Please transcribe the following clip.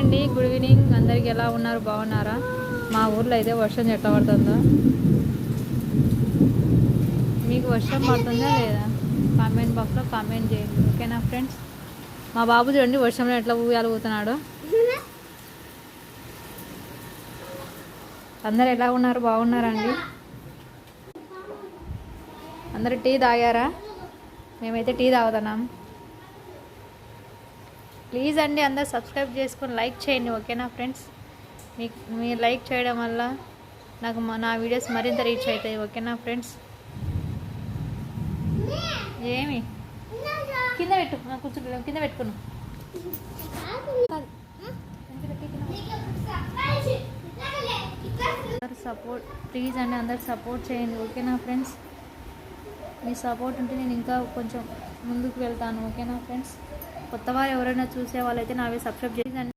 అండి, good evening. అందరికి ఎలా ఉన్నారు? బాగున్నారా? మా ఊర్లో అయితే వర్షం ఎట్లా పడుతుందో, మీకు వర్షం పడుతుందా లేదా? కామెంట్ బాక్స్లో కామెంట్ చేయండి, ఓకేనా ఫ్రెండ్స్? మా బాబు చూడండి వర్షంలో ఎట్లా ఊగుతున్నాడు. అందరు ఎలా ఉన్నారు? బాగున్నారండి? అందరు టీ తాగారా? మేమైతే టీ తాగుతున్నాం. ప్లీజ్ అండి, అందరు సబ్స్క్రైబ్ చేసుకొని లైక్ చేయండి, ఓకేనా ఫ్రెండ్స్? మీరు లైక్ చేయడం వల్ల నాకు నా వీడియోస్ మరింత రీచ్ అవుతాయి, ఓకేనా ఫ్రెండ్స్? ఏమి కింద పెట్టు, కూర్చుంటు కింద పెట్టుకున్నాను. సపోర్ట్ ప్లీజ్ అండి, అందరు సపోర్ట్ చేయండి, ఓకేనా ఫ్రెండ్స్? మీ సపోర్ట్ ఉంటే నేను ఇంకా కొంచెం ముందుకు వెళ్తాను, ఓకేనా ఫ్రెండ్స్? కొత్త వారు ఎవరైనా చూసే వాళ్ళైతే నావి సబ్స్క్రైబ్ చేయండి.